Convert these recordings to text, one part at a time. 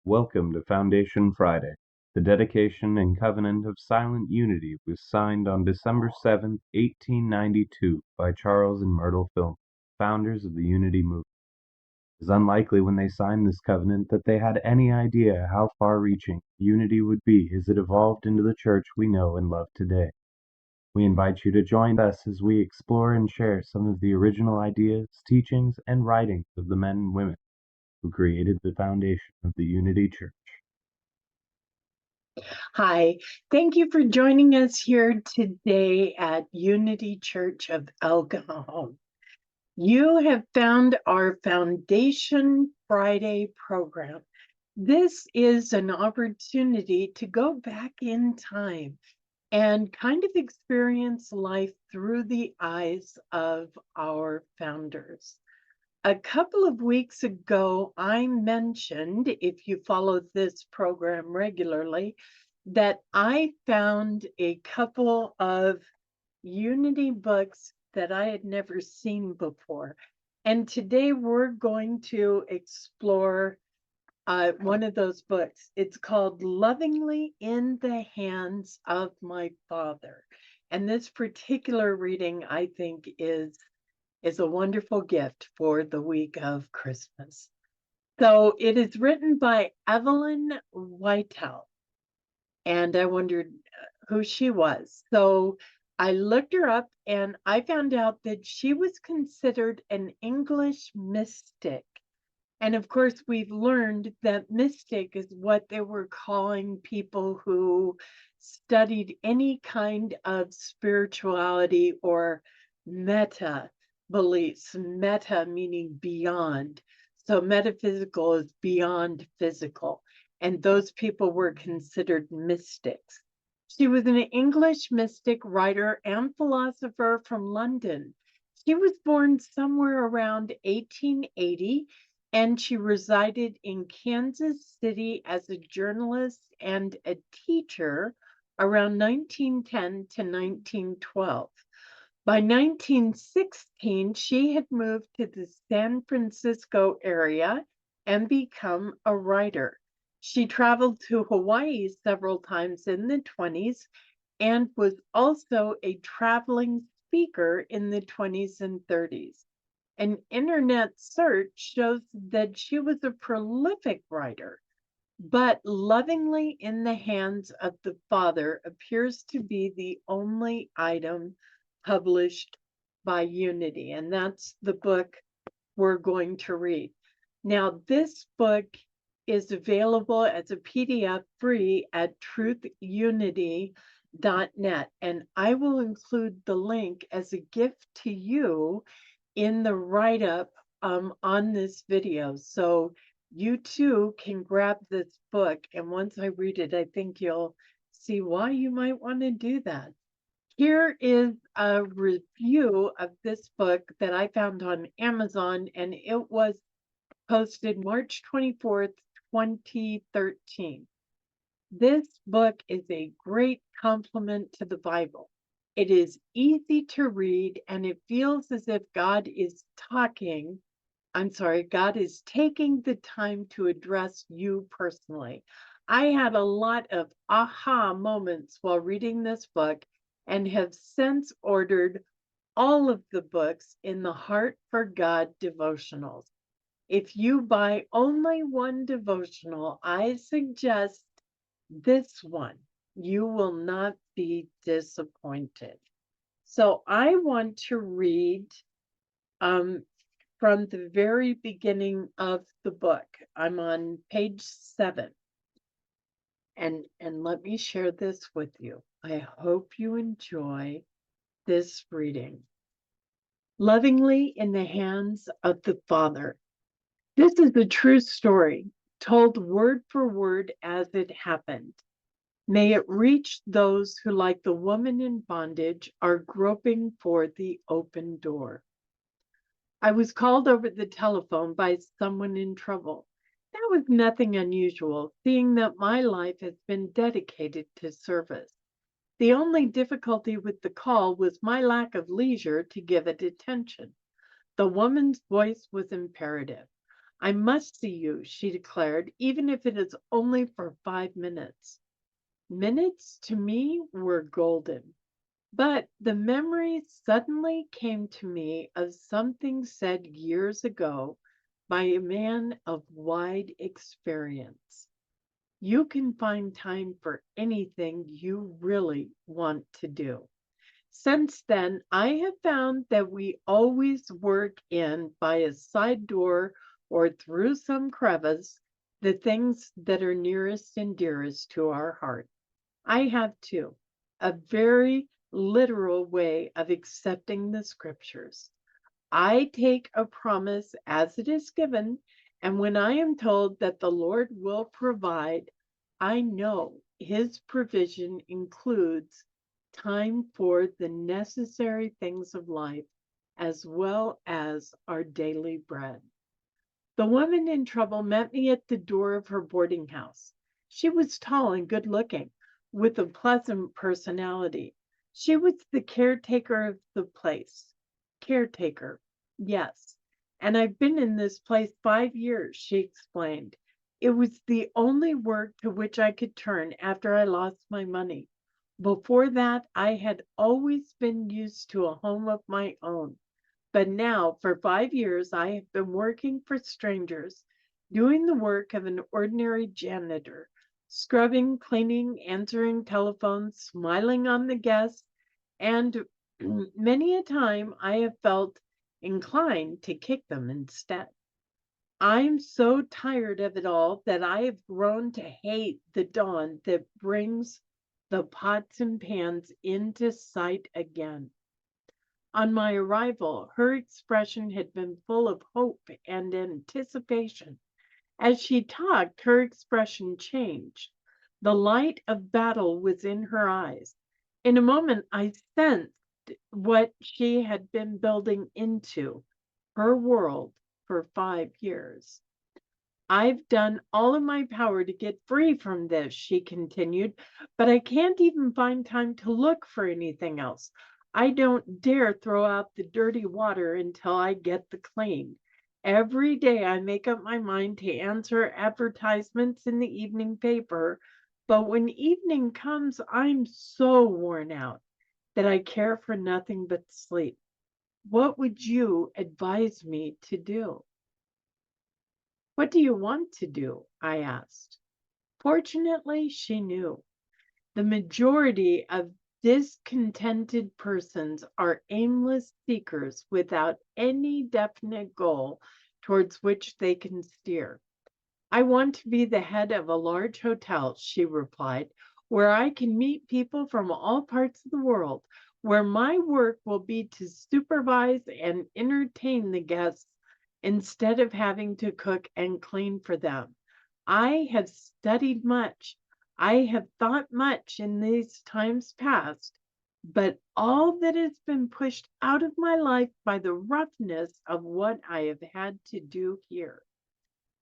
Welcome to Foundation Friday. The dedication and covenant of silent unity was signed on December 7th, 1892 by Charles and Myrtle Fillmore, founders of the Unity movement. It is unlikely when they signed this covenant that they had any idea how far-reaching unity would be as it evolved into the church we know and love today. We invite you to join us as we explore and share some of the original ideas, teachings, and writings of the men and women who created the foundation of the Unity Church. Hi, thank you for joining us here today at Unity Church of El Cajon. You have found our Foundation Friday program. This is an opportunity to go back in time and kind of experience life through the eyes of our founders. A couple of weeks ago, I mentioned, if you follow this program regularly, that I found a couple of Unity books that I had never seen before. And today we're going to explore one of those books. It's called Lovingly in the Hands of My Father. And this particular reading, I think, is a wonderful gift for the week of Christmas. So it is written by Evelyn Whitell, and I wondered who she was. So I looked her up and I found out that she was considered an English mystic. And of course, we've learned that mystic is what they were calling people who studied any kind of spirituality or meta beliefs, meta meaning beyond. So metaphysical is beyond physical. And those people were considered mystics. She was an English mystic, writer, and philosopher from London. She was born somewhere around 1880, and she resided in Kansas City as a journalist and a teacher around 1910 to 1912. By 1916, she had moved to the San Francisco area and become a writer. She traveled to Hawaii several times in the 20s and was also a traveling speaker in the 20s and 30s. An internet search shows that she was a prolific writer, but Lovingly in the Hands of the Father appears to be the only item published by Unity, and that's the book we're going to read. Now, this book is available as a PDF free at truthunity.net, and I will include the link as a gift to you in the write-up on this video. So you too can grab this book, and once I read it, I think you'll see why you might want to do that. Here is a review of this book that I found on Amazon, and it was posted March 24th, 2013. This book is a great complement to the Bible. It is easy to read, and it feels as if God is taking the time to address you personally. I had a lot of aha moments while reading this book and have since ordered all of the books in the Heart for God devotionals. If you buy only one devotional, I suggest this one. You will not be disappointed. So I want to read from the very beginning of the book. I'm on page 7. And let me share this with you. I hope you enjoy this reading. Lovingly in the Hands of the Father. This is a true story, told word for word as it happened. May it reach those who, like the woman in bondage, are groping for the open door. I was called over the telephone by someone in trouble. That was nothing unusual, seeing that my life has been dedicated to service. The only difficulty with the call was my lack of leisure to give it attention. The woman's voice was imperative. I must see you, she declared, even if it is only for 5 minutes. Minutes to me were golden. But the memory suddenly came to me of something said years ago by a man of wide experience. You can find time for anything you really want to do. Since then, I have found that we always work in by a side door or through some crevice the things that are nearest and dearest to our heart. I have too, a very literal way of accepting the scriptures. I take a promise as it is given, and when I am told that the Lord will provide, I know his provision includes time for the necessary things of life as well as our daily bread. The woman in trouble met me at the door of her boarding house. She was tall and good looking, with a pleasant personality. She was the caretaker of the place. Caretaker, yes. And I've been in this place 5 years, she explained. It was the only work to which I could turn after I lost my money. Before that, I had always been used to a home of my own. But now, for 5 years, I have been working for strangers, doing the work of an ordinary janitor, scrubbing, cleaning, answering telephones, smiling on the guests, and many a time I have felt inclined to kick them instead. I'm so tired of it all that I have grown to hate the dawn that brings the pots and pans into sight again. On my arrival, her expression had been full of hope and anticipation. As she talked, her expression changed. The light of battle was in her eyes. In a moment, I sensed what she had been building into her world for 5 years. I've done all in my power to get free from this, she continued, but I can't even find time to look for anything else. I don't dare throw out the dirty water until I get the clean. Every day I make up my mind to answer advertisements in the evening paper, but when evening comes, I'm so worn out that I care for nothing but sleep. What would you advise me to do? What do you want to do? I asked. Fortunately, she knew. The majority of discontented persons are aimless seekers without any definite goal towards which they can steer. I want to be the head of a large hotel, she replied, where I can meet people from all parts of the world, where my work will be to supervise and entertain the guests instead of having to cook and clean for them. I have studied much. I have thought much in these times past, but all that has been pushed out of my life by the roughness of what I have had to do here.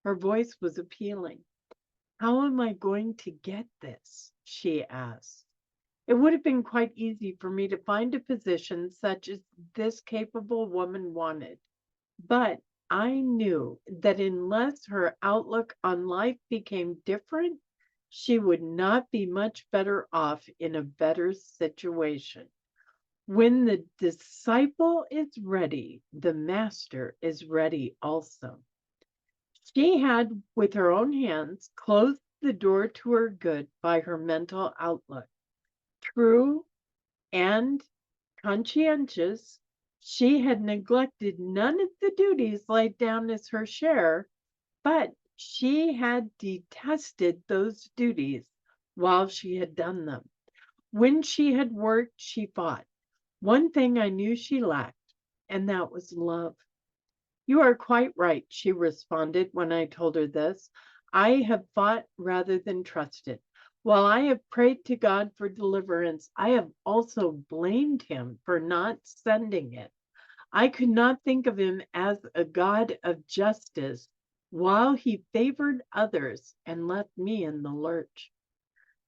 Her voice was appealing. How am I going to get this? She asked. It would have been quite easy for me to find a position such as this capable woman wanted. But I knew that unless her outlook on life became different, she would not be much better off in a better situation. When the disciple is ready, the master is ready also. She had, with her own hands, closed the door to her good by her mental outlook. True and conscientious, she had neglected none of the duties laid down as her share, but she had detested those duties while she had done them. When she had worked, she fought. One thing I knew she lacked, and that was love. You are quite right, she responded when I told her this. I have fought rather than trusted. While I have prayed to God for deliverance, I have also blamed him for not sending it. I could not think of him as a God of justice while he favored others and left me in the lurch.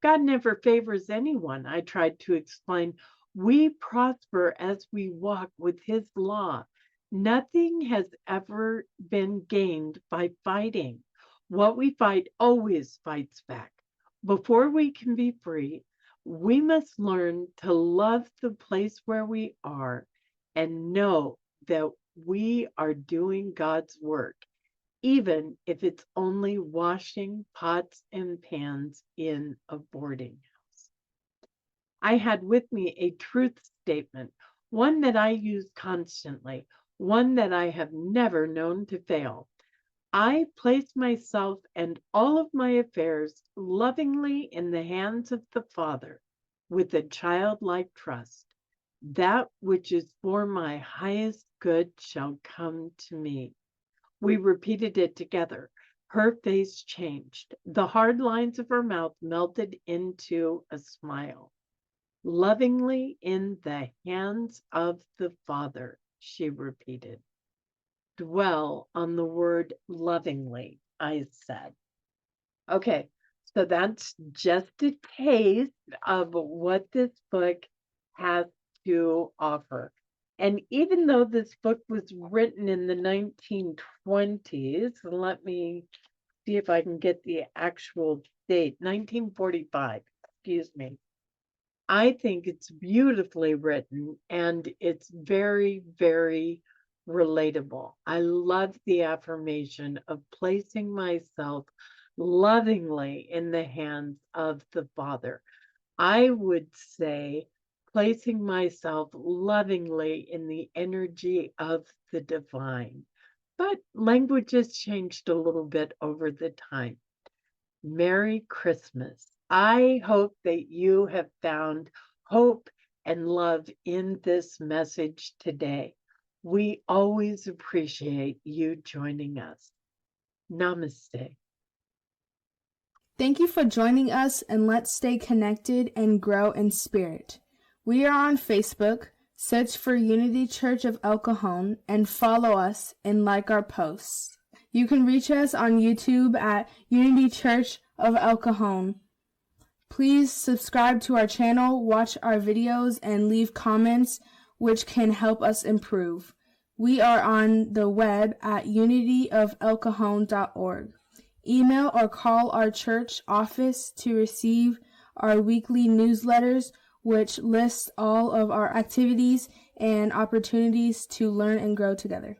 God never favors anyone, I tried to explain. We prosper as we walk with his law. Nothing has ever been gained by fighting. What we fight always fights back. Before we can be free, we must learn to love the place where we are and know that we are doing God's work, even if it's only washing pots and pans in a boarding house. I had with me a truth statement, one that I use constantly, one that I have never known to fail. I place myself and all of my affairs lovingly in the hands of the Father with a childlike trust. That which is for my highest good shall come to me. We repeated it together. Her face changed. The hard lines of her mouth melted into a smile. Lovingly in the hands of the Father, she repeated. Dwell on the word lovingly, I said. Okay, so that's just a taste of what this book has to offer. And even though this book was written in the 1920s, let me see if I can get the actual date, 1945, excuse me. I think it's beautifully written and it's very, very relatable. I love the affirmation of placing myself lovingly in the hands of the Father. I would say placing myself lovingly in the energy of the divine. But language has changed a little bit over the time. Merry Christmas. I hope that you have found hope and love in this message today. We always appreciate you joining us. Namaste. Thank you for joining us, and let's stay connected and grow in spirit. We are on Facebook. Search for Unity Church of El Cajon and follow us and like our posts. You can reach us on YouTube at Unity Church of El Cajon. Please subscribe to our channel, watch our videos, and leave comments which can help us improve. We are on the web at unityofelcajon.org. Email or call our church office to receive our weekly newsletters, which lists all of our activities and opportunities to learn and grow together.